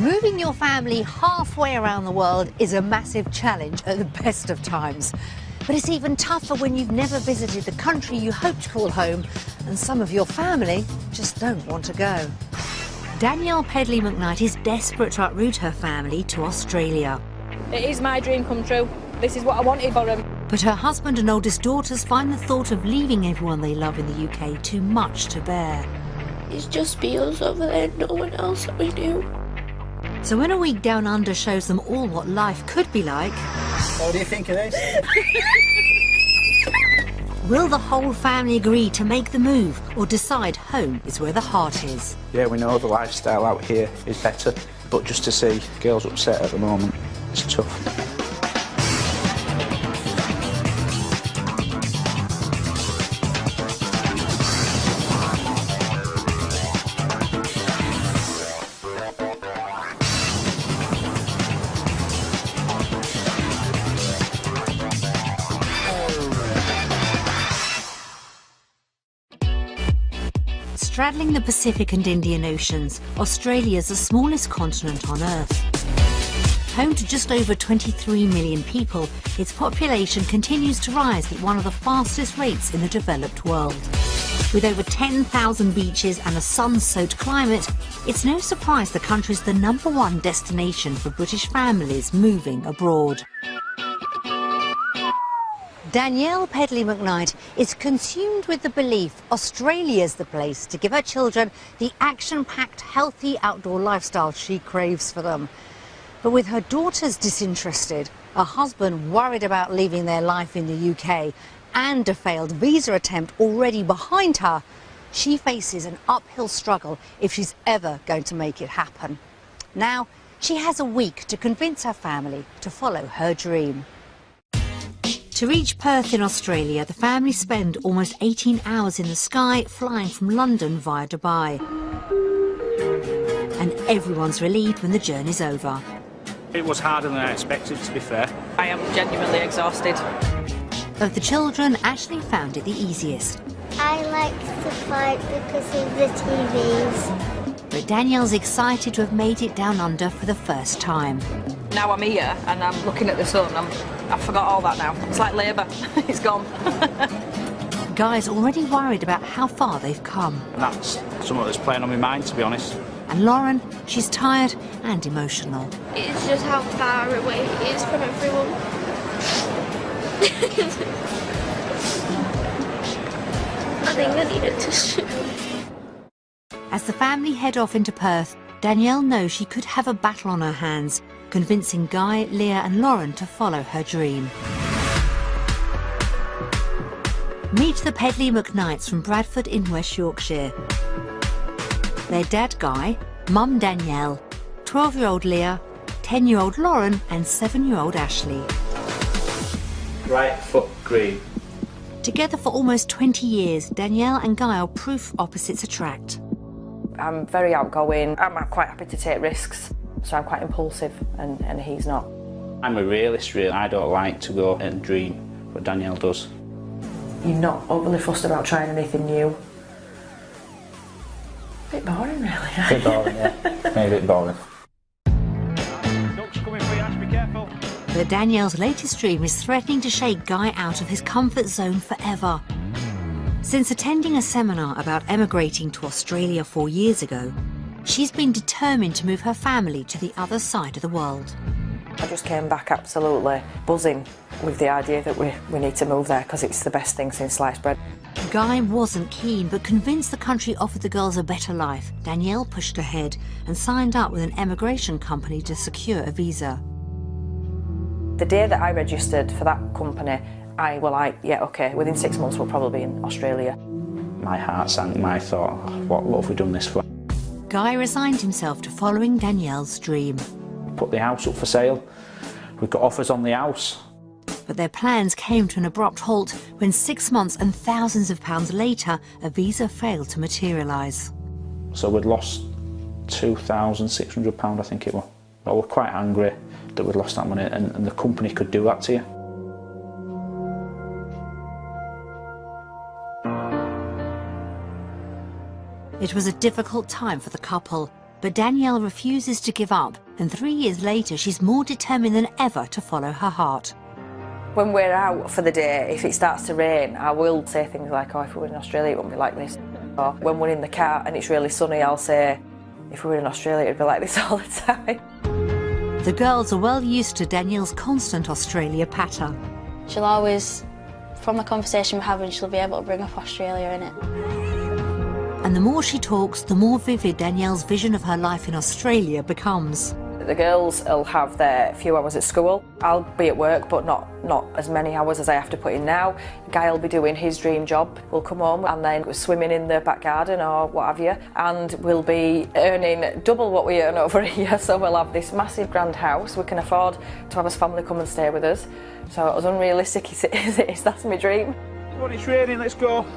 Moving your family halfway around the world is a massive challenge at the best of times. But it's even tougher when you've never visited the country you hope to call home and some of your family just don't want to go. Danielle Pedley McKnight is desperate to uproot her family to Australia. It is my dream come true. This is what I wanted for them. But her husband and oldest daughters find the thought of leaving everyone they love in the UK too much to bear. It's just be us over there, no one else that we knew. So when a week down under shows them all what life could be like... What do you think of this? Will the whole family agree to make the move or decide home is where the heart is? Yeah, we know the lifestyle out here is better, but just to see girls upset at the moment, it's tough. Straddling the Pacific and Indian Oceans, Australia is the smallest continent on Earth. Home to just over 23 million people, its population continues to rise at one of the fastest rates in the developed world. With over 10,000 beaches and a sun-soaked climate, it's no surprise the country's the #1 destination for British families moving abroad. Danielle Pedley McKnight is consumed with the belief Australia's the place to give her children the action-packed, healthy outdoor lifestyle she craves for them. But with her daughters disinterested, her husband worried about leaving their life in the UK, and a failed visa attempt already behind her, she faces an uphill struggle if she's ever going to make it happen. Now, she has a week to convince her family to follow her dream. To reach Perth in Australia, the family spend almost 18 hours in the sky flying from London via Dubai. And everyone's relieved when the journey's over. It was harder than I expected, to be fair. I am genuinely exhausted. But the children actually found it the easiest. I like to fight because of the TVs. But Danielle's excited to have made it down under for the first time. Now I'm here and I'm looking at the sun. I forgot all that now. It's like labour. It's gone. Guy's already worried about how far they've come. And that's something that's playing on my mind, to be honest. And Lauren, she's tired and emotional. It's just how far away it is from everyone. I think I needed to. As the family head off into Perth, Danielle knows she could have a battle on her hands, convincing Guy, Leah and Lauren to follow her dream. Meet the Pedley McKnights from Bradford in West Yorkshire. Their dad Guy, mum Danielle, 12-year-old Leah, 10-year-old Lauren and 7-year-old Ashley. Right foot green. Together for almost 20 years, Danielle and Guy are proof opposites attract. I'm very outgoing. I'm quite happy to take risks, so I'm quite impulsive and he's not. I'm a realist, really. I don't like to go and dream, but Danielle does. You're not overly fussed about trying anything new. A bit boring, really. A bit boring, yeah. Maybe a bit boring. Ducks coming for you, Ash, be careful. But Danielle's latest dream is threatening to shake Guy out of his comfort zone forever. Since attending a seminar about emigrating to Australia 4 years ago, she's been determined to move her family to the other side of the world. I just came back absolutely buzzing with the idea that we need to move there because it's the best thing since sliced bread. Guy wasn't keen, but convinced the country offered the girls a better life. Danielle pushed ahead and signed up with an emigration company to secure a visa. The day that I registered for that company, I were like, yeah, okay, within 6 months we'll probably be in Australia. My heart sank, my thought, what have we done this for? Guy resigned himself to following Danielle's dream. Put the house up for sale. We've got offers on the house. But their plans came to an abrupt halt when 6 months and thousands of pounds later, a visa failed to materialise. So we'd lost £2,600, I think it was. Well, we're quite angry that we'd lost that money, and the company could do that to you. It was a difficult time for the couple. But Danielle refuses to give up, and 3 years later she's more determined than ever to follow her heart. When we're out for the day, if it starts to rain, I will say things like, oh, if we were in Australia it wouldn't be like this. Or when we're in the car and it's really sunny, I'll say, if we were in Australia it'd be like this all the time. The girls are well used to Danielle's constant Australia patter. She'll always, from the conversation we're having, she'll be able to bring up Australia in it. And the more she talks, the more vivid Danielle's vision of her life in Australia becomes. The girls will have their few hours at school. I'll be at work, but not as many hours as I have to put in now. Guy will be doing his dream job. We'll come home and then go swimming in the back garden or what have you, and we'll be earning double what we earn over here. So we'll have this massive grand house. We can afford to have his family come and stay with us. So as unrealistic as it is, that's my dream. Come on, it's raining, let's go.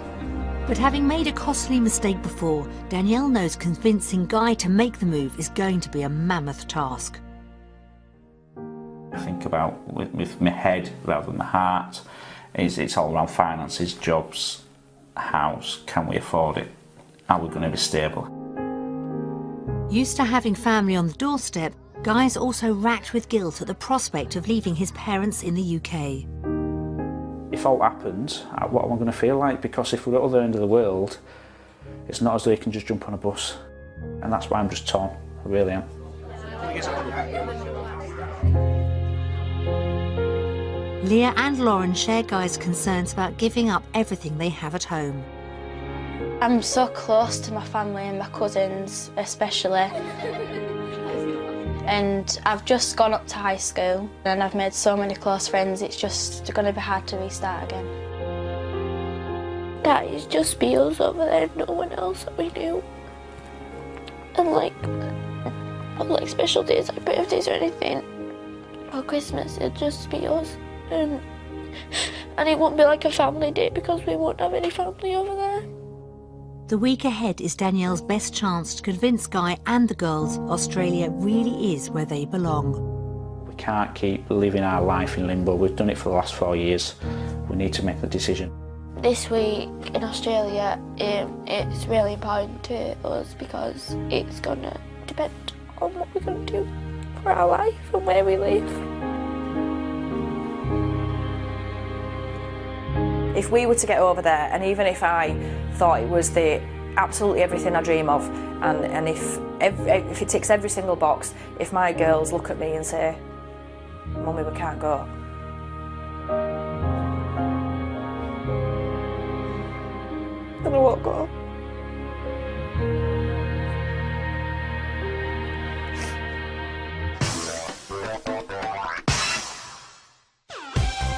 But having made a costly mistake before, Danielle knows convincing Guy to make the move is going to be a mammoth task. I think about with my head rather than my heart. It's all around finances, jobs, house. Can we afford it? Are we going to be stable? Used to having family on the doorstep, Guy's also racked with guilt at the prospect of leaving his parents in the UK. If all happens, what am I going to feel like? Because if we're at the other end of the world, it's not as though you can just jump on a bus. And that's why I'm just torn. I really am. Leah and Lauren share Guy's concerns about giving up everything they have at home. I'm so close to my family and my cousins especially. And I've just gone up to high school and I've made so many close friends, it's just going to be hard to restart again. That is just be us over there, no one else that we knew. And like, on like special days like birthdays or anything, or Christmas, it'd just be us. And it won't be like a family day because we won't have any family over there. The week ahead is Danielle's best chance to convince Guy and the girls Australia really is where they belong. We can't keep living our life in limbo. We've done it for the last 4 years. We need to make the decision. This week in Australia, it's really important to us because it's going to depend on what we're going to do for our life and where we live. If we were to get over there, and even if I thought it was the absolutely everything I dream of, and if it ticks every single box, if my girls look at me and say, "Mummy, we can't go," then I won't go.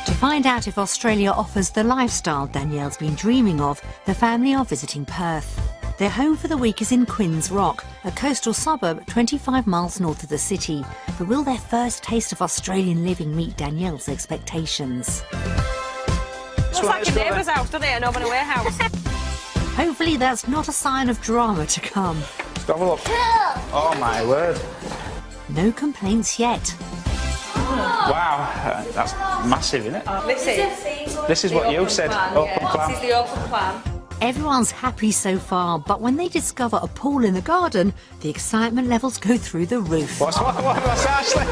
To find out if Australia offers the lifestyle Danielle's been dreaming of, the family are visiting Perth. Their home for the week is in Quinns Rock, a coastal suburb 25 miles north of the city. But will their first taste of Australian living meet Danielle's expectations? Looks like your neighbour's house, doesn't it? An over a warehouse. Hopefully that's not a sign of drama to come. Let's have a look. Oh my word. No complaints yet. Wow, that's massive, isn't it? This is what you said, open plan. This is the open plan. Everyone's happy so far, but when they discover a pool in the garden, the excitement levels go through the roof. What's Ashley?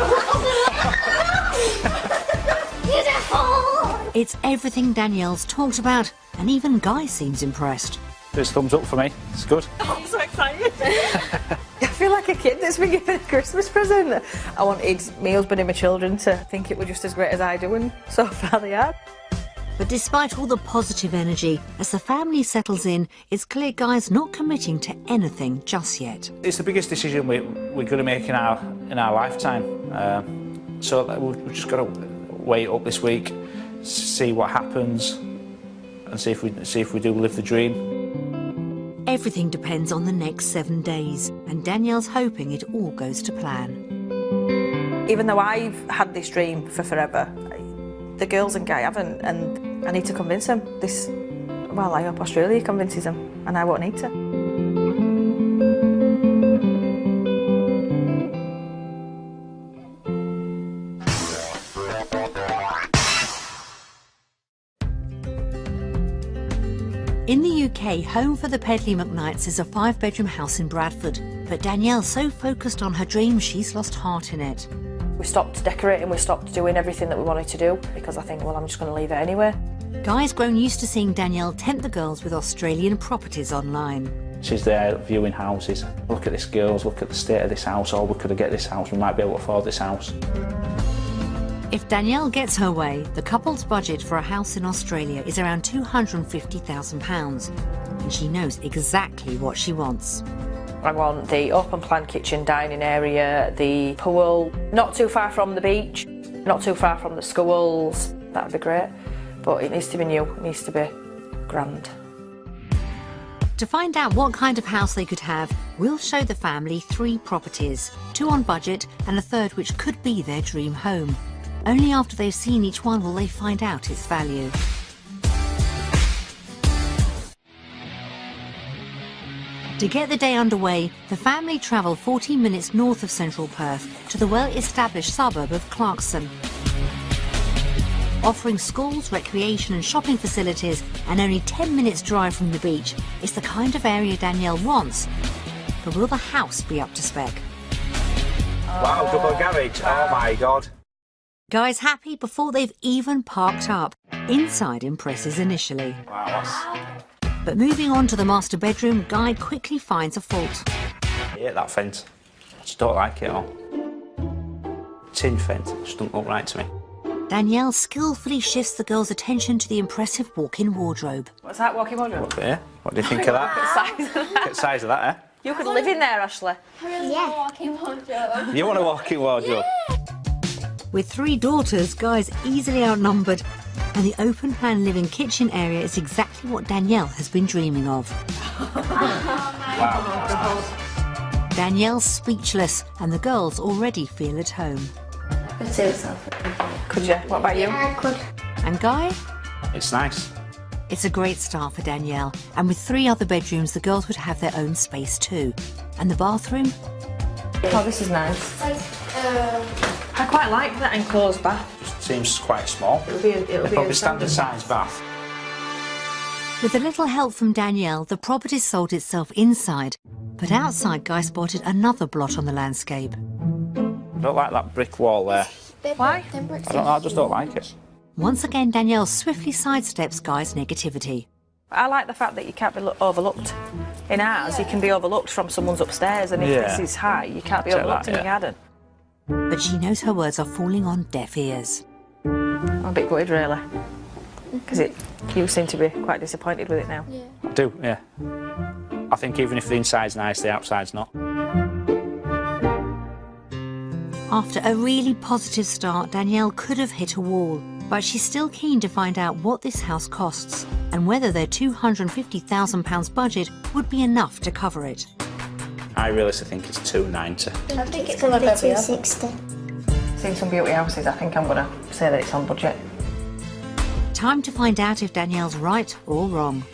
It's everything Danielle's talked about, and even Guy seems impressed. There's thumbs up for me, it's good. I'm so excited. I feel like a kid that's been given a Christmas present. I wanted my husband and my children to think it was just as great as I do, and so far they are. But despite all the positive energy, as the family settles in, it's clear Guy's not committing to anything just yet. It's the biggest decision we're going to make in our lifetime. So we've just got to wait up this week, see what happens, and see if we do live the dream. Everything depends on the next 7 days, and Danielle's hoping it all goes to plan. Even though I've had this dream for forever, the girls and Guy haven't, and I need to convince them. Well, I hope Australia convinces them, and I won't need to. In the UK, UK, home for the Pedley McKnights is a 5-bedroom house in Bradford. But Danielle's so focused on her dream, she's lost heart in it. We stopped decorating, we stopped doing everything that we wanted to do because I think, well, I'm just going to leave it anyway. Guy's grown used to seeing Danielle tempt the girls with Australian properties online. She's there viewing houses. Look at this, girls, look at the state of this house. Oh, we could have get this house, we might be able to afford this house. If Danielle gets her way, the couple's budget for a house in Australia is around £250,000. And she knows exactly what she wants. I want the open plan kitchen dining area, the pool, not too far from the beach, not too far from the schools. That'd be great. But it needs to be new, it needs to be grand. To find out what kind of house they could have, we'll show the family 3 properties, 2 on budget and a third which could be their dream home. Only after they've seen each one will they find out its value. To get the day underway, the family travel 40 minutes north of central Perth to the well-established suburb of Clarkson. Offering schools, recreation and shopping facilities and only 10 minutes drive from the beach, it's the kind of area Danielle wants. But will the house be up to spec? Wow, double garage, oh my God. Guy's happy before they've even parked up. Inside impresses initially. Wow, But moving on to the master bedroom, Guy quickly finds a fault. I hate that fence. I just don't like it at all. Tin fence, it just doesn't look right to me. Danielle skillfully shifts the girls' attention to the impressive walk-in wardrobe. What's that, walking wardrobe? Look there. What do you think of that? Look at the size of that, eh? You could live in there, Ashley. Yeah. You want a walk-in wardrobe? With 3 daughters, Guy's easily outnumbered. And the open-plan living kitchen area is exactly what Danielle has been dreaming of. Wow. Danielle's speechless, and the girls already feel at home. Could you? What about you? I could. And Guy? It's nice. It's a great start for Danielle, and with 3 other bedrooms, the girls would have their own space too. And the bathroom? Oh, this is nice. I quite like that enclosed bath. Just seems quite small. It'll be Probably a standard size bath. With a little help from Danielle, the property sold itself inside, but outside Guy spotted another blot on the landscape. I don't like that brick wall there. Why? I just don't like it. Once again, Danielle swiftly sidesteps Guy's negativity. I like the fact that you can't be overlooked. In ours, you can be overlooked from someone's upstairs, and if this is high, you can't be overlooked in your garden. But she knows her words are falling on deaf ears. I'm a bit gutted, really, because you seem to be quite disappointed with it now. Yeah. I do, yeah. I think even if the inside's nice, the outside's not. After a really positive start, Danielle could have hit a wall, but she's still keen to find out what this house costs and whether their £250,000 budget would be enough to cover it. I realistically think it's £290. I think it's going to be 260. Seen some beauty houses, I think I'm going to say that it's on budget. Time to find out if Danielle's right or wrong.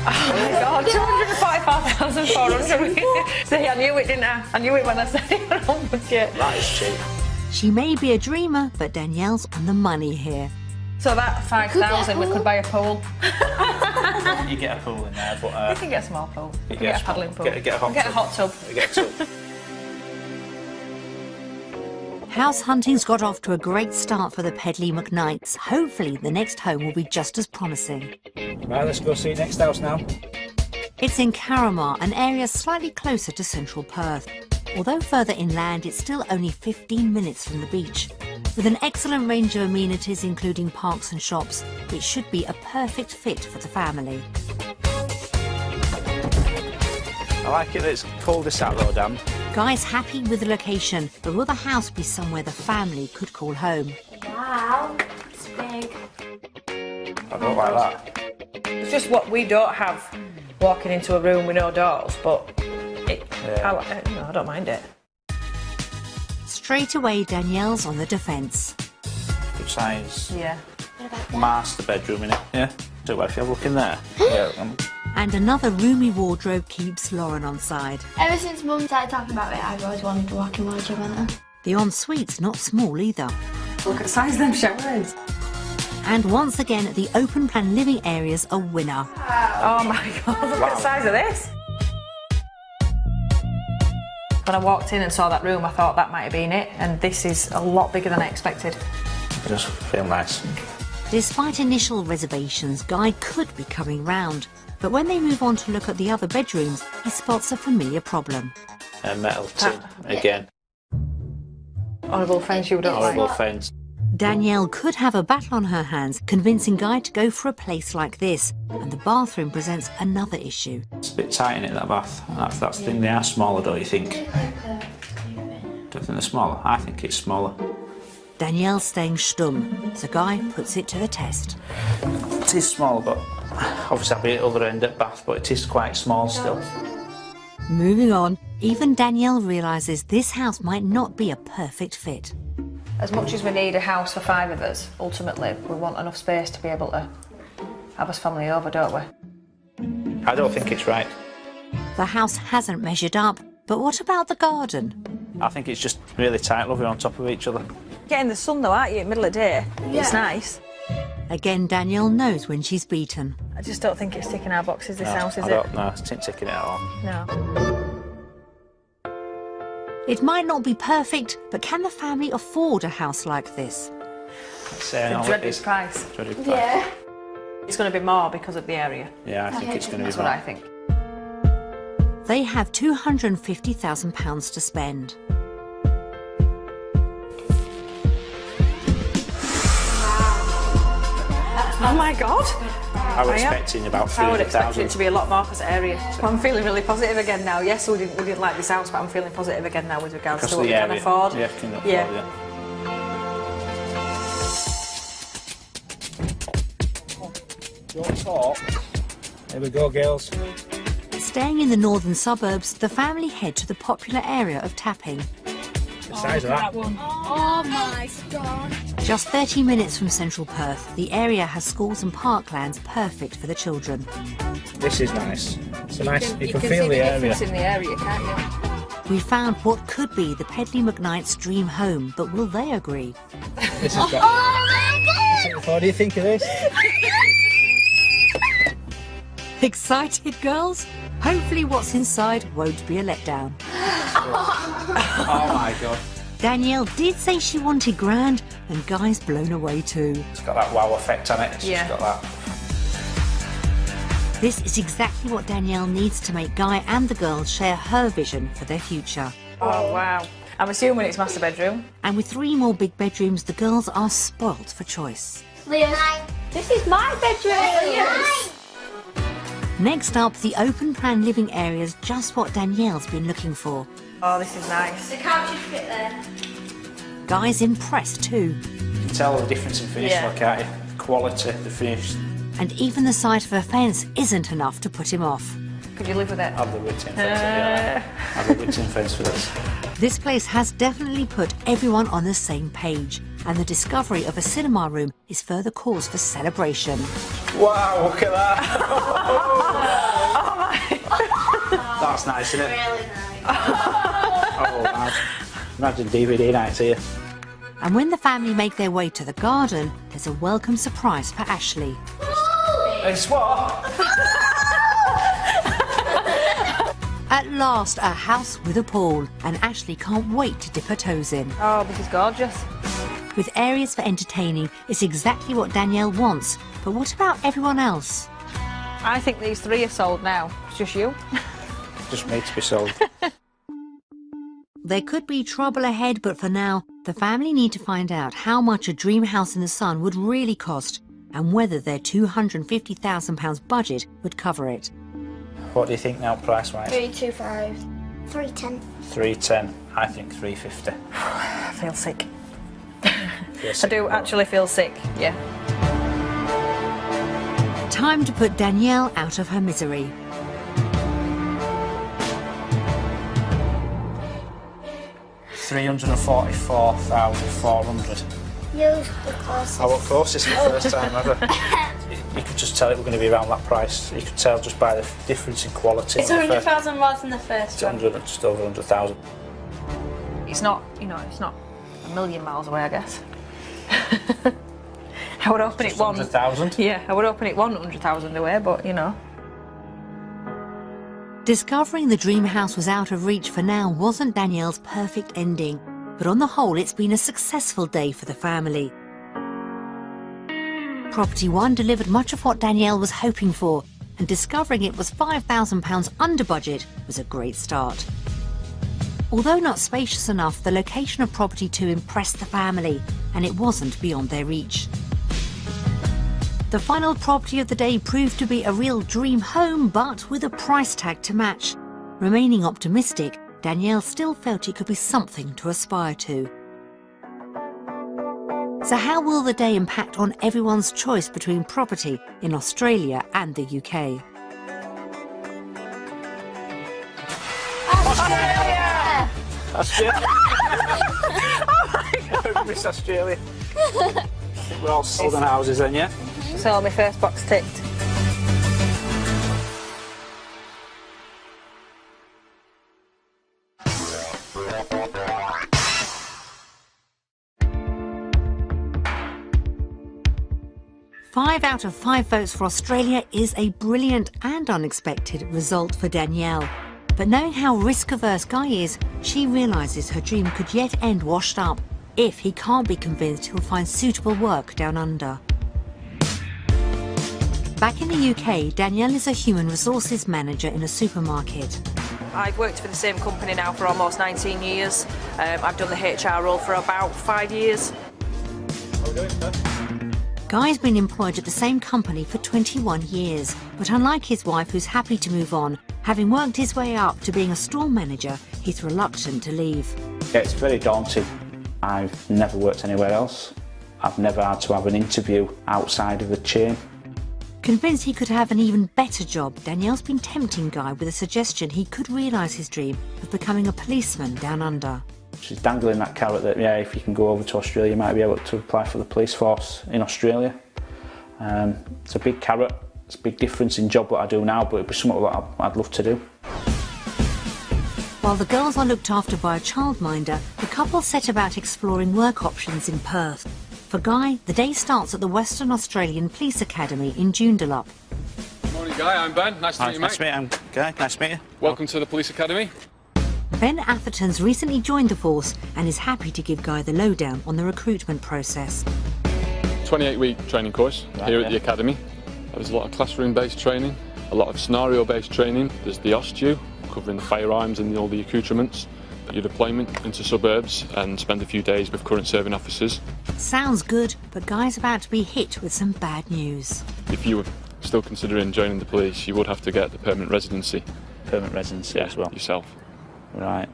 Oh my God, 245,400. See, I knew it, didn't I? I knew it when I said it on budget. That is cheap. She may be a dreamer, but Danielle's on the money here. So that 5,000, we could buy a pool. You get a pool in there, but... You can get a small pool. You can get get a paddling pool. Get a hot tub. Get a tub. House hunting's got off to a great start for the Pedley McKnights. Hopefully the next home will be just as promising. Right, let's go see the next house now. It's in Carramar, an area slightly closer to central Perth. Although further inland, it's still only 15 minutes from the beach. With an excellent range of amenities, including parks and shops, it should be a perfect fit for the family. I like it that it's cul-de-sac though, Dan. Guy's happy with the location, but will the house be somewhere the family could call home? Wow, it's big. I don't like that. It's just what we don't have, walking into a room with no doors, but I don't mind it. Straight away, Danielle's on the defence. Good size. Yeah. Master bedroom in it. Yeah. So if you have a look in there. Yeah. And another roomy wardrobe keeps Lauren on side. Ever since Mum started talking about it, I've always wanted to walk in wardrobe on it. The ensuite's not small either. Look at the size of them showers. And once again, the open plan living area's a winner. Oh my God, look at the size of this. When I walked in and saw that room, I thought that might have been it, and this is a lot bigger than I expected. It does feel nice. Despite initial reservations, Guy could be coming round. But when they move on to look at the other bedrooms, he spots a familiar problem. A metal tin, again. Horrible fence you don't like. Horrible fence. Danielle could have a battle on her hands convincing Guy to go for a place like this, and the bathroom presents another issue. It's a bit tight in it, that bath. That's the thing, they are smaller, don't you think? Don't think they're smaller? I think it's smaller. Danielle's staying stum, so Guy puts it to the test. It is smaller, but obviously I'll be at the other end at bath, but it is quite small still. Moving on, even Danielle realises this house might not be a perfect fit. As much as we need a house for 5 of us, ultimately we want enough space to be able to have us family over, don't we? I don't think it's right. The house hasn't measured up, but what about the garden? I think it's just really tight, loving on top of each other. Getting the sun though, aren't you, middle of the day? Yeah. It's nice. Again, Danielle knows when she's beaten. I just don't think it's ticking our boxes, this house, is it? No, it's not ticking it at all. No. It might not be perfect, but can the family afford a house like this? It's a dreaded price. Dreaded price. Yeah. It's going to be more because of the area. Yeah, I think it's going to be That's more. what I think. They have £250,000 to spend. Oh my God! I was expecting about 300,000. I would expect it to be a lot more because of area. I'm feeling really positive again now. Yes, we didn't like this house, but I'm feeling positive again now with regards to what we can afford. Yeah, can afford, yeah. Don't talk. Here we go, girls. Staying in the northern suburbs, the family head to the popular area of Tapping. The size of that. Oh my God. Just 30 minutes from central Perth, the area has schools and parklands perfect for the children. This is nice. It's a nice. You can feel the area. In the area, can't you? We found what could be the Pedley McKnight's dream home, but will they agree? This has got. Oh my God. What do you think of this? Excited, girls? Hopefully what's inside won't be a letdown. Oh my God. Danielle did say she wanted grand, and Guy's blown away too. It's got that wow effect on it. It's just got that. This is exactly what Danielle needs to make Guy and the girls share her vision for their future. Oh wow. I'm assuming it's master bedroom. And with 3 more big bedrooms, the girls are spoilt for choice. Leah, this is my bedroom. Next up, the open plan living area is just what Danielle's been looking for. Oh, this is nice. The couches fit there. Guy's impressed too. You can tell the difference in finish, Yeah. look at it. The quality, the finish. And even the sight of a fence isn't enough to put him off. Could you live with it? Have the wood tin fence. Yeah. Have the wood tin fence for this. This place has definitely put everyone on the same page, and the discovery of a cinema room is further cause for celebration. Wow, look at that! Oh my! That's nice, isn't it? Really nice. Oh wow! Imagine DVD nights here. And when the family make their way to the garden, there's a welcome surprise for Ashley. It's what? At last, a house with a pool, and Ashley can't wait to dip her toes in. Oh, this is gorgeous. With areas for entertaining, it's exactly what Danielle wants. But what about everyone else? I think these 3 are sold now. It's just you. Just made to be sold. There could be trouble ahead, but for now, the family need to find out how much a dream house in the sun would really cost and whether their £250,000 budget would cover it. What do you think now, price-wise? 325. 310. 310. I think 350. I feel sick. Feel I sick. do actually feel sick, yeah. Time to put Danielle out of her misery. £344,400. Use the closest. I was closest for the first time ever. You could just tell it we're going to be around that price. You could tell just by the difference in quality. It's 100,000 more than the first one. Just over 100,000. It's not, you know, it's not a million miles away, I guess. I would open it one. 100,000? Yeah, I would open it 100,000 away, but you know. Discovering the dream house was out of reach for now wasn't Danielle's perfect ending, but on the whole it's been a successful day for the family. Property One delivered much of what Danielle was hoping for, and discovering it was £5,000 under budget was a great start. Although not spacious enough, the location of Property 2 impressed the family, and it wasn't beyond their reach. The final property of the day proved to be a real dream home, but with a price tag to match. Remaining optimistic, Danielle still felt it could be something to aspire to. So how will the day impact on everyone's choice between property in Australia and the UK? Australia! Australia! Oh my God, I miss Australia. We're all sold on houses then, yeah? So my first box ticked. Five out of 5 votes for Australia is a brilliant and unexpected result for Danielle. But knowing how risk-averse Guy is, she realises her dream could yet end washed up if he can't be convinced he'll find suitable work down under. Back in the UK, Danielle is a human resources manager in a supermarket. I've worked for the same company now for almost 19 years. I've done the HR role for about 5 years. Guy's been employed at the same company for 21 years, but unlike his wife, who's happy to move on, having worked his way up to being a store manager, he's reluctant to leave. Yeah, it's very daunting. I've never worked anywhere else. I've never had to have an interview outside of the chain. Convinced he could have an even better job, Danielle's been tempting Guy with a suggestion he could realise his dream of becoming a policeman down under. She's dangling that carrot that, yeah, if you can go over to Australia, you might be able to apply for the police force in Australia. It's a big carrot. It's a big difference in job what I do now, but it'd be something that I'd love to do. While the girls are looked after by a childminder, the couple set about exploring work options in Perth. For Guy, the day starts at the Western Australian Police Academy in Joondalup. Morning, Guy. I'm Ben. Nice to meet you, mate. Nice to meet you. I'm Guy. Nice to meet you. Welcome to the Police Academy. Ben Atherton's recently joined the force and is happy to give Guy the lowdown on the recruitment process. 28-week training course here at the Academy. There's a lot of classroom-based training, a lot of scenario-based training. There's the OSTU, covering the firearms and all the accoutrements. Your deployment into suburbs and spend a few days with current serving officers. Sounds good, but Guy's about to be hit with some bad news. If you were still considering joining the police, you would have to get the permanent residency. Permanent residency as well? Yourself. Right.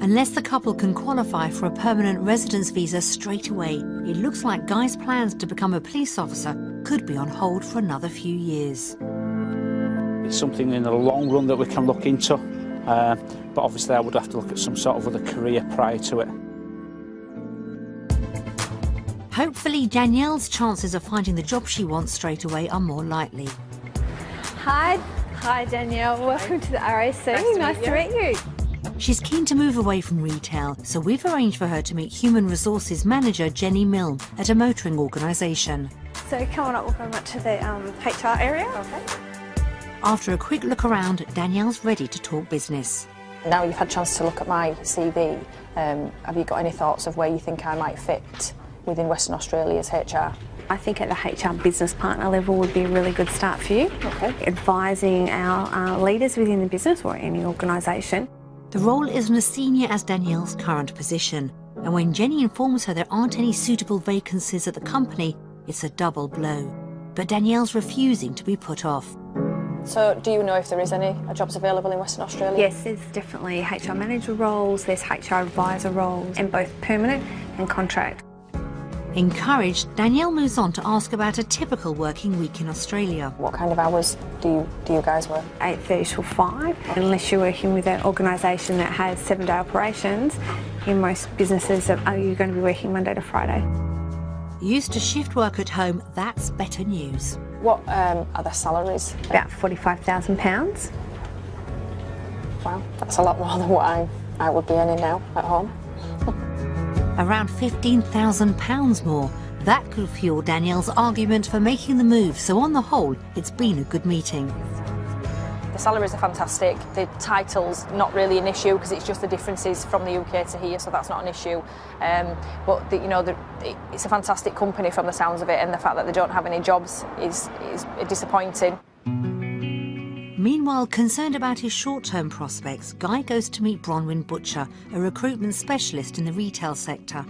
Unless the couple can qualify for a permanent residence visa straight away, it looks like Guy's plans to become a police officer could be on hold for another few years. It's something in the long run that we can look into, but obviously I would have to look at some sort of other career prior to it. Hopefully Danielle's chances of finding the job she wants straight away are more likely. Hi Danielle, welcome to the RAC. Nice to meet you. She's keen to move away from retail, so we've arranged for her to meet Human Resources Manager Jenny Milne at a motoring organisation. So come on up, we'll go to the HR area. Okay. After a quick look around, Danielle's ready to talk business. Now you've had a chance to look at my CV, have you got any thoughts of where you think I might fit within Western Australia's HR? I think at the HR business partner level would be a really good start for you. Okay. Advising our leaders within the business or any organisation. The role isn't as senior as Danielle's current position, and when Jenny informs her there aren't any suitable vacancies at the company, it's a double blow. But Danielle's refusing to be put off. So do you know if there is any jobs available in Western Australia? Yes, there's definitely HR manager roles, there's HR advisor roles, and both permanent and contract. Encouraged, Danielle moves on to ask about a typical working week in Australia. What kind of hours do you guys work? 8:30 till 5. Unless you're working with an organisation that has 7-day operations, in most businesses are you going to be working Monday to Friday. Used to shift work at home, that's better news. What are their salaries? About £45,000. Wow, that's a lot more than what I would be earning now at home. around £15,000 more. That could fuel Danielle's argument for making the move, so on the whole, it's been a good meeting. The salaries are fantastic. The title's not really an issue because it's just the differences from the UK to here, so that's not an issue. But it's a fantastic company from the sounds of it, and the fact that they don't have any jobs is disappointing. Meanwhile, concerned about his short-term prospects, Guy goes to meet Bronwyn Butcher, a recruitment specialist in the retail sector.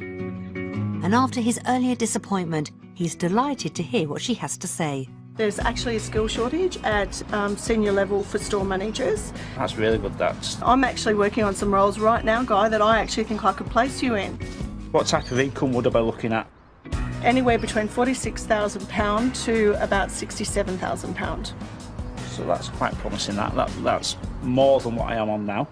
And after his earlier disappointment, he's delighted to hear what she has to say. There's actually a skill shortage at senior level for store managers. That's really good, that's. I'm actually working on some roles right now, Guy, that I actually think I could place you in. What type of income would I be looking at? Anywhere between £46,000 to about £67,000. So that's quite promising. That's more than what I am on now.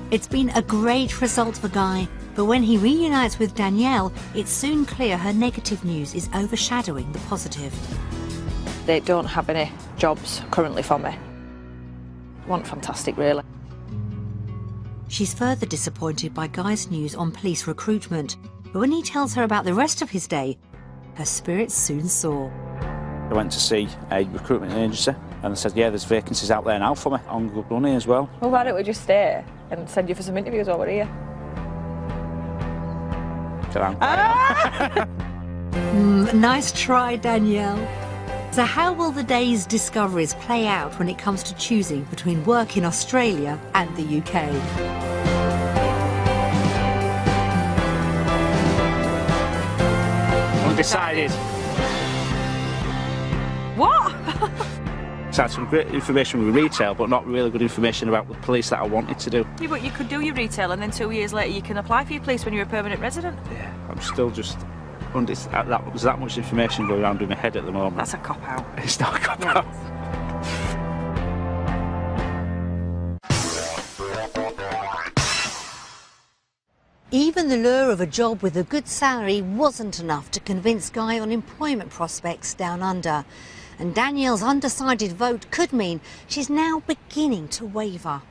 It's been a great result for Guy, but when he reunites with Danielle, it's soon clear her negative news is overshadowing the positive. They don't have any jobs currently for me. Want fantastic, really. She's further disappointed by Guy's news on police recruitment, but when he tells her about the rest of his day, her spirits soon soar. I went to see a recruitment agency and they said, yeah, there's vacancies out there now for me on good money as well. Well, why don't we just stay and send you for some interviews while we're here? Nice try, Danielle. So how will the day's discoveries play out when it comes to choosing between work in Australia and the UK? Undecided. What? So I had some great information with retail, but not really good information about the police that I wanted to do. Yeah, but you could do your retail and then 2 years later you can apply for your police when you're a permanent resident. Yeah, I'm still just... There's that much information going around in my head at the moment. That's a cop-out. It's not a cop-out. Even the lure of a job with a good salary wasn't enough to convince Guy on employment prospects down under. And Danielle's undecided vote could mean she's now beginning to waver.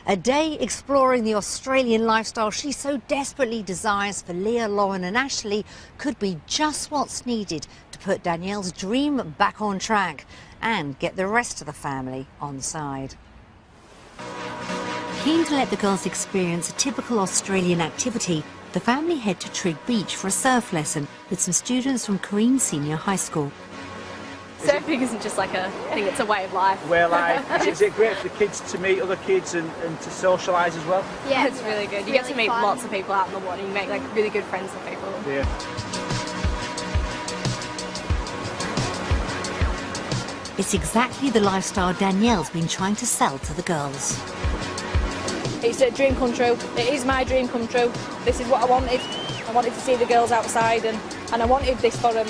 A day exploring the Australian lifestyle she so desperately desires for Leah, Lauren and Ashley could be just what's needed to put Danielle's dream back on track and get the rest of the family on side. Keen to let the girls experience a typical Australian activity, the family head to Trigg Beach for a surf lesson with some students from Queen Senior High School. Surfing isn't just like a thing, it's a way of life. Well, is it great for the kids to meet other kids and to socialise as well? Yeah, it's really good. You get to meet lots of people out in the water, you make like really good friends with people. Yeah. It's exactly the lifestyle Danielle's been trying to sell to the girls. It's a dream come true. It is my dream come true. This is what I wanted. I wanted to see the girls outside and I wanted this for them.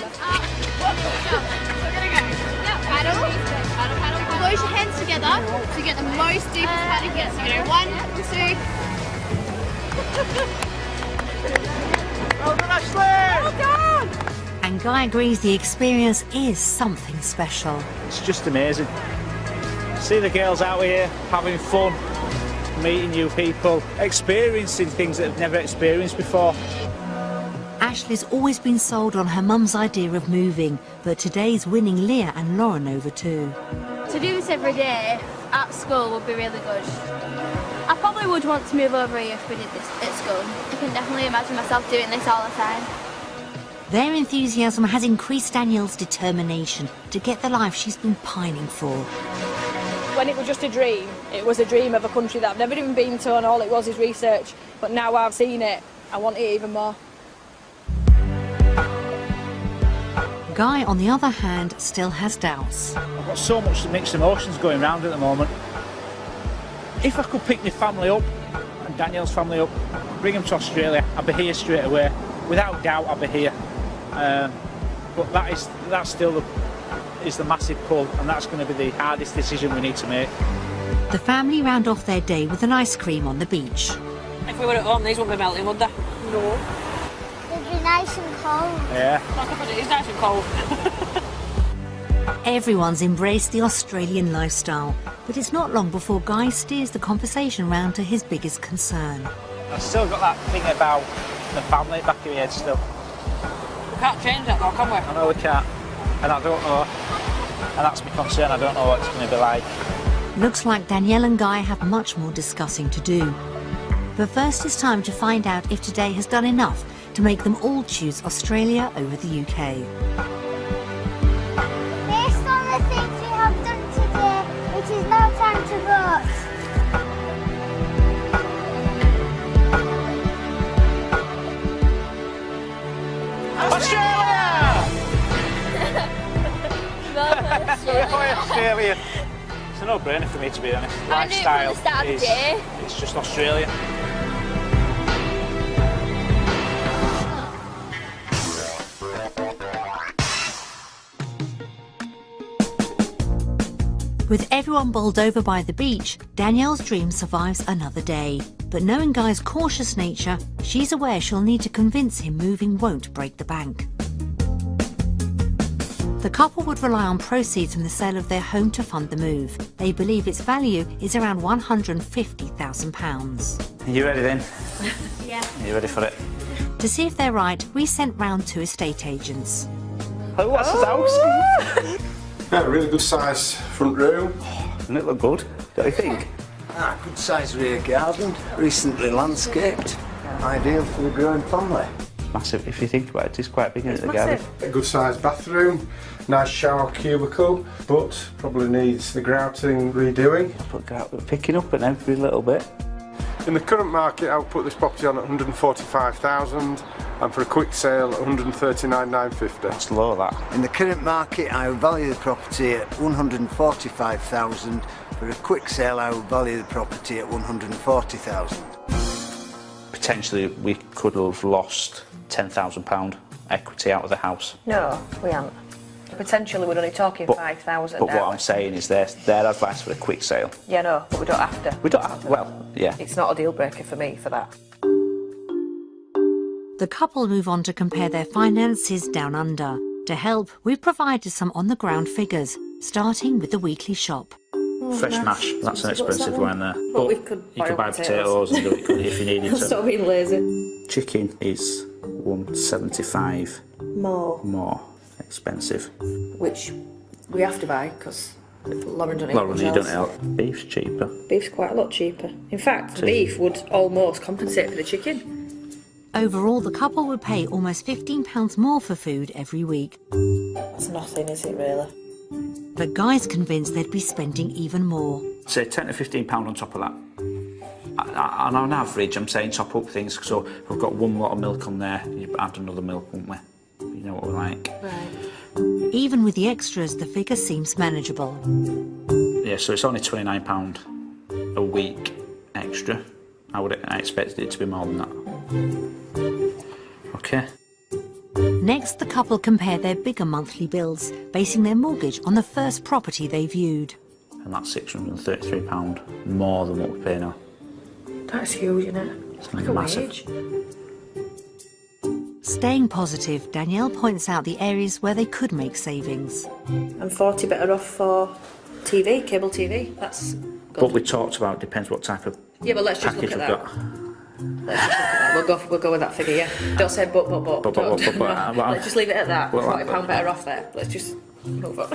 Close your hands together to get the most deepest paddle here. So you go 1, 2. Well done, Ashley! Well done! And Guy agrees the experience is something special. It's just amazing. See the girls out here having fun, meeting new people, experiencing things that they've never experienced before. Ashley's always been sold on her mum's idea of moving, but today's winning Leah and Lauren over too. To do this every day at school would be really good. I probably would want to move over here if we did this at school. I can definitely imagine myself doing this all the time. Their enthusiasm has increased Danielle's determination to get the life she's been pining for. When it was just a dream, it was a dream of a country that I've never even been to and all it was is research. But now I've seen it, I want it even more. Guy, on the other hand, still has doubts. I've got so much mixed emotions going around at the moment. If I could pick my family up, and Danielle's family up, bring them to Australia, I'd be here straight away. Without doubt, I'd be here. But that's still the massive pull, and that's going to be the hardest decision we need to make. The family round off their day with an ice cream on the beach. If we were at home, these wouldn't be melting, would they? No. It'd be nice and cold. Yeah. It is nice and cold. Everyone's embraced the Australian lifestyle, but it's not long before Guy steers the conversation round to his biggest concern. I've still got that thing about the family back in my head still. We can't change that though, can we? I know we can't, and I don't know, and that's my concern, I don't know what it's going to be like. Looks like Danielle and Guy have much more discussing to do. But first it's time to find out if today has done enough to make them all choose Australia over the UK. Based on the things we have done today, it is now time to vote. Australia! It's a no-brainer for me, to be honest. Lifestyle is, it's just Australia. With everyone bowled over by the beach, Danielle's dream survives another day. But knowing Guy's cautious nature, she's aware she'll need to convince him moving won't break the bank. The couple would rely on proceeds from the sale of their home to fund the move. They believe its value is around £150,000. Are you ready then? Yeah. Are you ready for it? To see if they're right, we sent round 2 estate agents. Oh, what's his house? Yeah, really good size front room. Doesn't it look good? Don't you think? Good size rear garden, recently landscaped. Ideal for the growing family. Massive, if you think about it, it's quite big, isn't it, the garden? A good sized bathroom, nice shower cubicle, but probably needs the grouting redoing. But picking up at every little bit. In the current market, I would put this property on at 145,000, and for a quick sale, 139,950. That's low, that. In the current market, I would value the property at 145,000. For a quick sale, I would value the property at 140,000. Potentially, we could have lost £10,000 equity out of the house. No, we haven't. Potentially, we're only talking 5,000. But what I'm saying is their advice for a quick sale. Yeah, no, but we don't have to. We don't have to, well, yeah. It's not a deal breaker for me for that. The couple move on to compare their finances down under. To help, we've provided some on-the-ground figures, starting with the weekly shop. Fresh mash, that's an expensive one there. But you could buy potatoes and do it if you needed to. Stop being lazy. Chicken is £175 more expensive. Which we have to buy because Lauren don't eat Lauren, you else. don't help. Beef's cheaper. Beef's quite a lot cheaper. In fact, beef would almost compensate for the chicken. Overall, the couple would pay almost £15 more for food every week. That's nothing, is it really? But Guy's convinced they'd be spending even more. Say £10 to £15 on top of that. And on average, I'm saying top up things, so we've got one lot of milk on there, you add another milk, won't we? You know what we're like. Right. Even with the extras, the figure seems manageable. Yeah, so it's only £29 a week extra. I expected it to be more than that. Okay. Next, the couple compare their bigger monthly bills, basing their mortgage on the first property they viewed. And that's £633 more than what we pay now. That's huge, isn't it? It's like massive. a wage. Staying positive, Danielle points out the areas where they could make savings. I'm 40 better off for TV, cable TV. That's good. But we talked about, depends what type of yeah, but let's just look package at we've that. got. Let's just look at that. We'll go with that figure, yeah. Don't say but. Let's just leave it at that. £40 better off there. Let's just move on.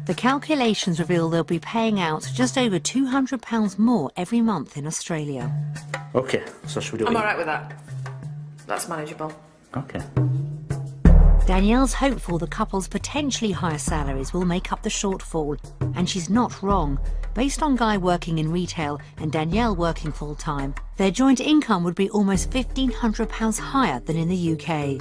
The calculations reveal they'll be paying out just over £200 more every month in Australia. Okay, so should we do it? I'm alright with that. That's manageable. Okay. Danielle's hopeful the couple's potentially higher salaries will make up the shortfall, and she's not wrong. Based on Guy working in retail and Danielle working full-time, their joint income would be almost £1,500 higher than in the UK.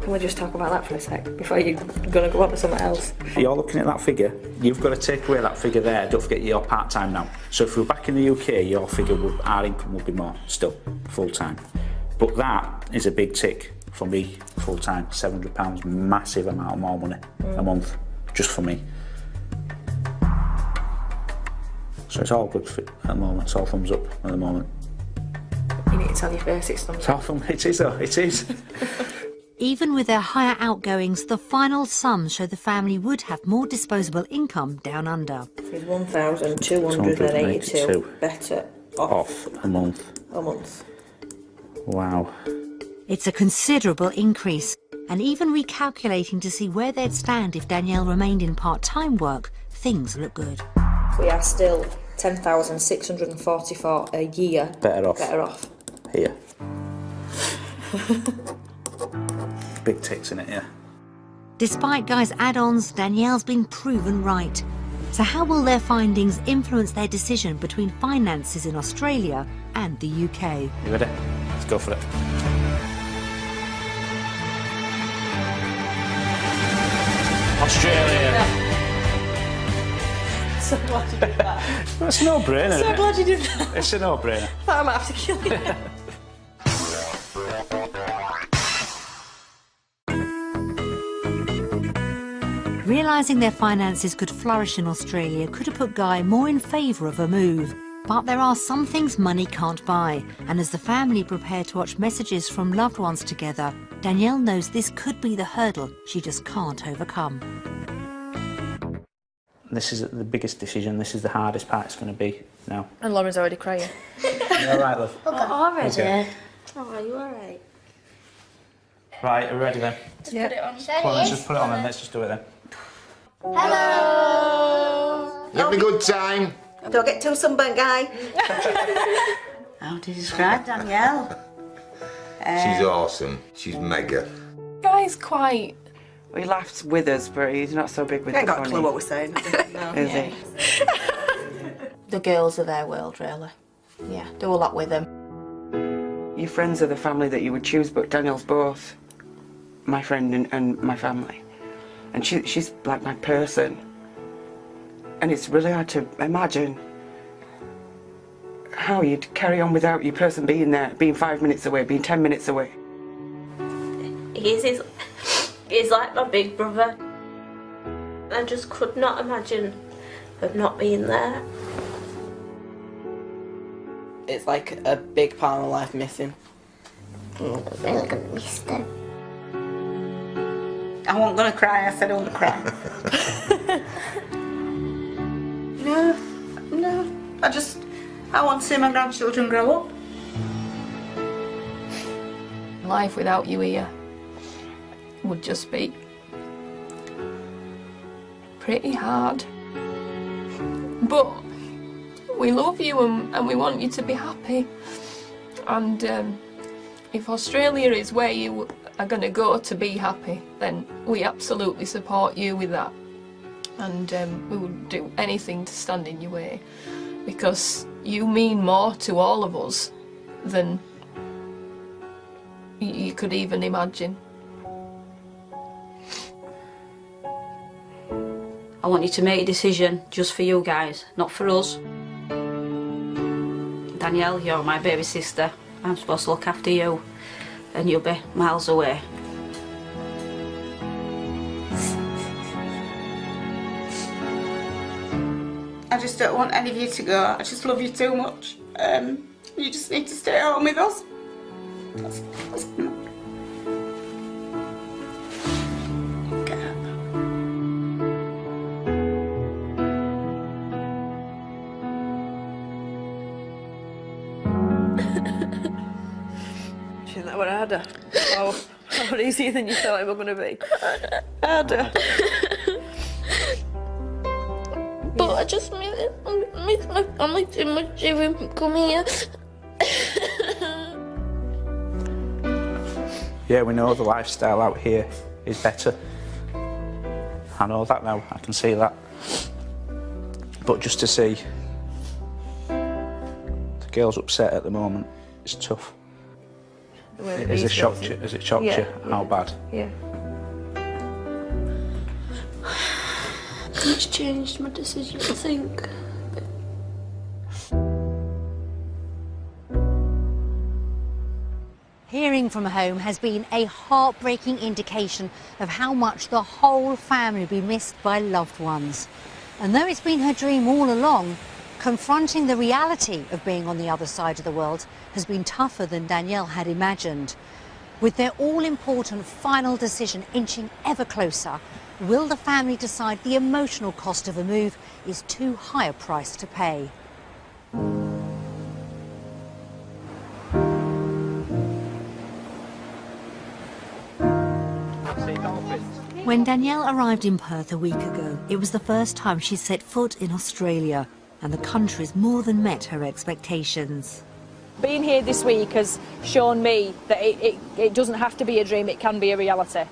Can we just talk about that for a sec before you're going to go on to something else? You're looking at that figure, you've got to take away that figure there. Don't forget you're part-time now. So if we're back in the UK, your figure, our income would be more still, full-time. But that is a big tick for me, full-time, £700, massive amount more money a month, just for me. So it's all good at the moment, it's all thumbs up at the moment. You need to tell your face it's thumbs up. It is though, it is. Even with their higher outgoings, the final sums show the family would have more disposable income down under. It's 1,282 better Off a month. A month. Wow. It's a considerable increase, and even recalculating to see where they'd stand if Danielle remained in part-time work, things look good. We are still 10,644 a year Better off. better off. Here. Big ticks in it, yeah. Despite Guy's add-ons, Danielle's been proven right. So how will their findings influence their decision between finances in Australia and the UK? You ready? Let's go for it. Australia. So glad you did that. It's a no-brainer. So glad you did that. It's a no-brainer. I might have to kill you. Realising their finances could flourish in Australia could have put Guy more in favour of a move. But there are some things money can't buy, and as the family prepare to watch messages from loved ones together, Danielle knows this could be the hurdle she just can't overcome. This is the biggest decision. This is the hardest part it's going to be now. And Lauren's already crying. You all right, love? Already? Okay. Oh, are you alright? Right, are we ready then? Just put it on. Come on, let's just put it on then. Let's just do it then. Hello! You having a good time? Don't get too sunburnt, Guy. How to describe Danielle? She's awesome. She's mega. Guy's quite... He laughs with us, but he's not so big with I the ain't got a funny. clue what we're saying. No. Is he? The girls are their world, really. Yeah, do a lot with them. Your friends are the family that you would choose, but Danielle's both my friend and my family. And she's like my person. And it's really hard to imagine how you'd carry on without your person being there, being 5 minutes away, being 10 minutes away. He's like my big brother. I just could not imagine of not being there. It's like a big part of my life missing. I'm really gonna miss them. I wasn't going to cry, I said I won't cry. No. I want to see my grandchildren grow up. Life without you here would just be pretty hard. But we love you and we want you to be happy. And if Australia is where you are going to go to be happy, then we absolutely support you with that. And we would do anything to stand in your way, because you mean more to all of us than you could even imagine. I want you to make a decision just for you guys, not for us. Danielle, you're my baby sister. I'm supposed to look after you, and you'll be miles away. I just don't want any of you to go. I just love you too much. You just need to stay at home with us. Isn't that what harder? Oh, more easier than you thought it was going to be. Harder. But I just miss my family too much to even come here. Yeah, we know the lifestyle out here is better. I know that now, I can see that. But just to see the girls upset at the moment, it's tough. Has it shocked you? Has it shocked you? How bad? Yeah. It's changed my decision, I think. Hearing from home has been a heartbreaking indication of how much the whole family will be missed by loved ones. And though it's been her dream all along, confronting the reality of being on the other side of the world has been tougher than Danielle had imagined. With their all-important final decision inching ever closer, will the family decide the emotional cost of a move is too high a price to pay? Danielle arrived in Perth a week ago, it was the first time she set foot in Australia, and the country's more than met her expectations. Being here this week has shown me that it doesn't have to be a dream, it can be a reality.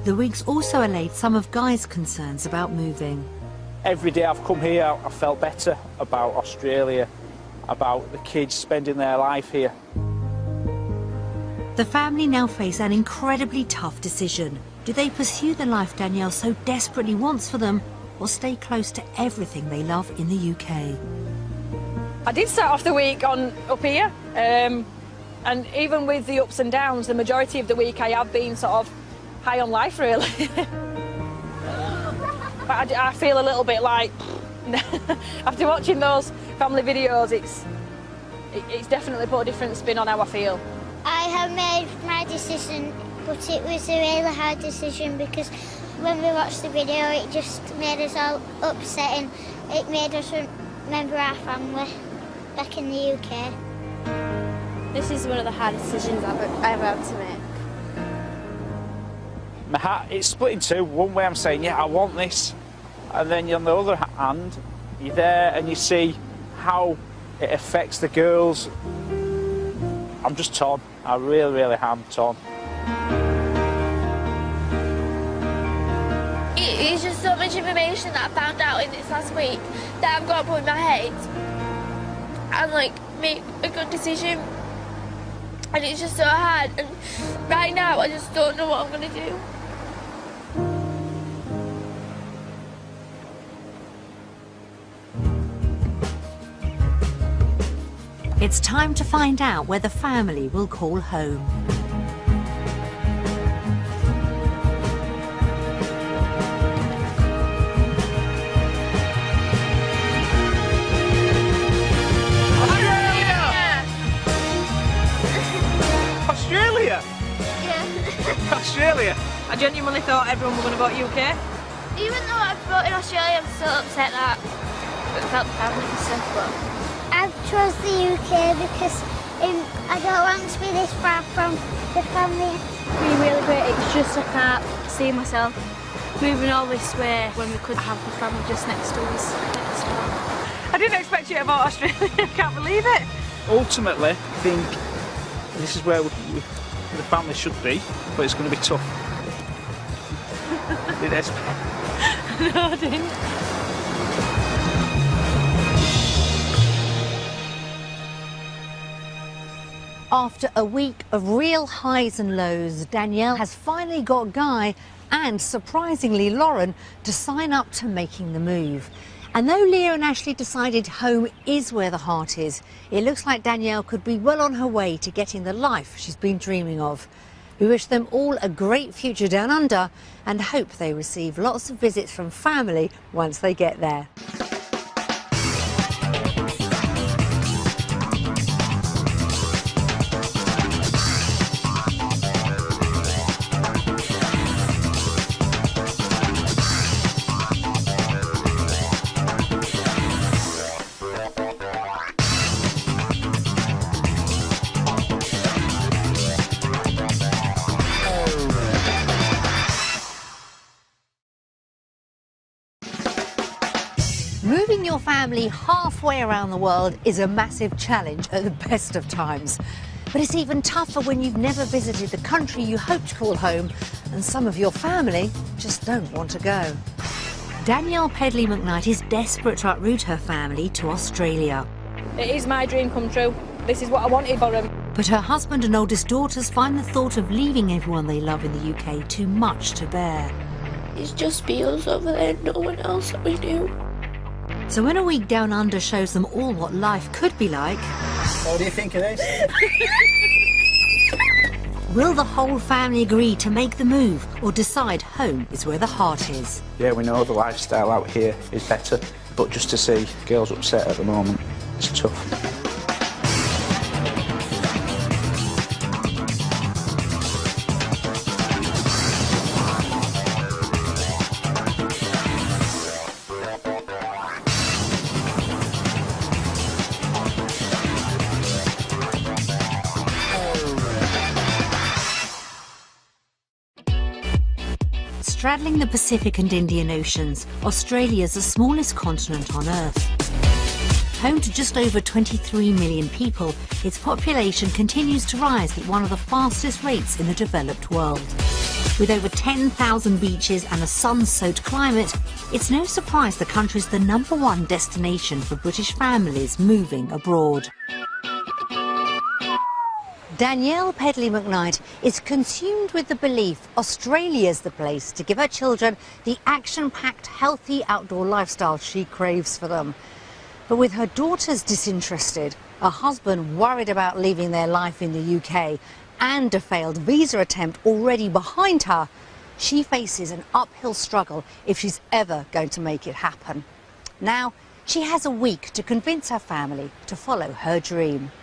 The week's also allayed some of Guy's concerns about moving. Every day I've come here, I've felt better about Australia, about the kids spending their life here. The family now face an incredibly tough decision. Do they pursue the life Danielle so desperately wants for them, or stay close to everything they love in the UK? I did start off the week up here, and even with the ups and downs, the majority of the week I have been sort of high on life, really. But I feel a little bit like, after watching those family videos, it's definitely put a different spin on how I feel. I have made my decision, but it was a really hard decision because when we watched the video it just made us all upset and it made us remember our family back in the UK. This is one of the hardest decisions I've ever had to make. My heart, it's split in two. One way I'm saying, yeah, I want this. And then on the other hand, you're there and you see how it affects the girls. I'm just torn. I really, really am torn. It's just so much information that I found out in this last week that I've got to put in my head and like make a good decision. And it's just so hard. And right now I just don't know what I'm going to do. It's time to find out where the family will call home. Australia? Yeah. Australia? I genuinely thought everyone were going to vote UK. Even though I've voted Australia, I'm still upset that without the family and stuff, but I've chose the UK because I don't want to be this far from the family. It's been really great, it's just I can't see myself moving all this way when we could have the family just next to us. I didn't expect you to vote Australia, I can't believe it. Ultimately, I think this is where the family should be, but it's going to be tough. It is. No, I didn't. After a week of real highs and lows, Danielle has finally got Guy and, surprisingly, Lauren to sign up to making the move. And though Leah and Ashley decided home is where the heart is, it looks like Danielle could be well on her way to getting the life she's been dreaming of. We wish them all a great future down under and hope they receive lots of visits from family once they get there. Moving your family halfway around the world is a massive challenge at the best of times. But it's even tougher when you've never visited the country you hope to call home and some of your family just don't want to go. Danielle Pedley McKnight is desperate to uproot her family to Australia. It is my dream come true. This is what I wanted for them. But her husband and oldest daughters find the thought of leaving everyone they love in the UK too much to bear. it's just be us over there, no one else that we knew. So when a week down under shows them all what life could be like... What do you think of this? Will the whole family agree to make the move or decide home is where the heart is? Yeah, we know the lifestyle out here is better, but just to see girls upset at the moment, it's tough. Straddling the Pacific and Indian Oceans, Australia is the smallest continent on Earth. Home to just over 23 million people, its population continues to rise at one of the fastest rates in the developed world. With over 10,000 beaches and a sun-soaked climate, it's no surprise the country's the #1 destination for British families moving abroad. Danielle Pedley-McKnight is consumed with the belief Australia's the place to give her children the action-packed, healthy outdoor lifestyle she craves for them. But with her daughters disinterested, a husband worried about leaving their life in the UK, and a failed visa attempt already behind her, she faces an uphill struggle if she's ever going to make it happen. Now, she has a week to convince her family to follow her dream.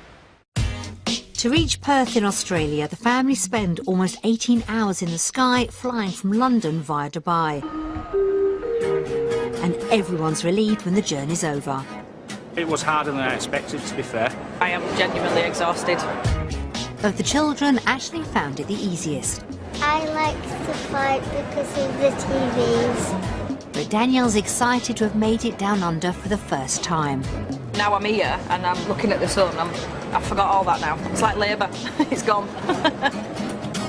To reach Perth in Australia, the family spend almost 18 hours in the sky flying from London via Dubai. And everyone's relieved when the journey's over. It was harder than I expected, to be fair. I am genuinely exhausted. Of the children, Ashley found it the easiest. I like to fight because of the TVs. But Danielle's excited to have made it down under for the first time. Now I'm here and I'm looking at the sun. I forgot all that now. It's like labour. It's gone.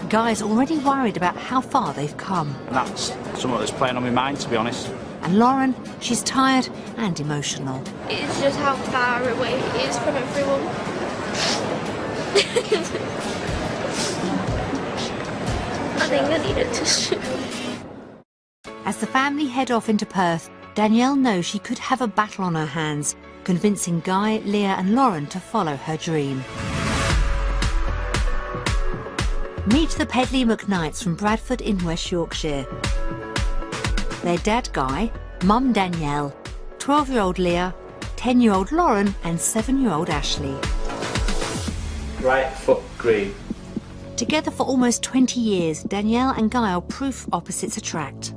Guy's already worried about how far they've come. And that's something that's playing on my mind, to be honest. And Lauren, she's tired and emotional. It's just how far away it is from everyone. I think I needed to. As the family head off into Perth, Danielle knows she could have a battle on her hands, convincing Guy, Leah and Lauren to follow her dream. Meet the Pedley-McKnights from Bradford in West Yorkshire. Their dad Guy, mum Danielle, 12-year-old Leah, 10-year-old Lauren and 7-year-old Ashley. Right foot green. Together for almost 20 years, Danielle and Guy are proof opposites attract.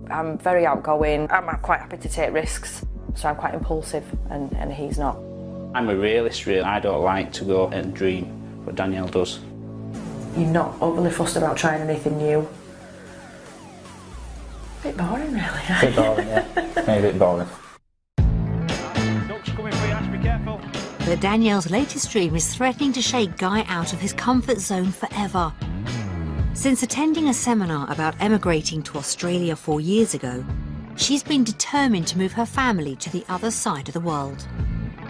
I'm very outgoing. I'm quite happy to take risks, so I'm quite impulsive, and he's not. I'm a realist, really. I don't like to go and dream, but Danielle does. You're not overly fussed about trying anything new. A bit boring, really. A bit boring, yeah. Maybe a bit boring. Ducks coming for you, Ash, be careful. But Danielle's latest dream is threatening to shake Guy out of his comfort zone forever. Since attending a seminar about emigrating to Australia 4 years ago, she's been determined to move her family to the other side of the world.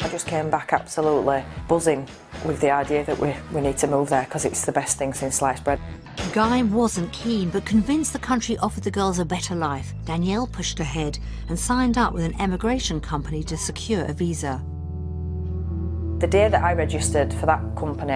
I just came back absolutely buzzing with the idea that we need to move there because it's the best thing since sliced bread. Guy wasn't keen, but convinced the country offered the girls a better life, Danielle pushed ahead and signed up with an emigration company to secure a visa. The day that I registered for that company,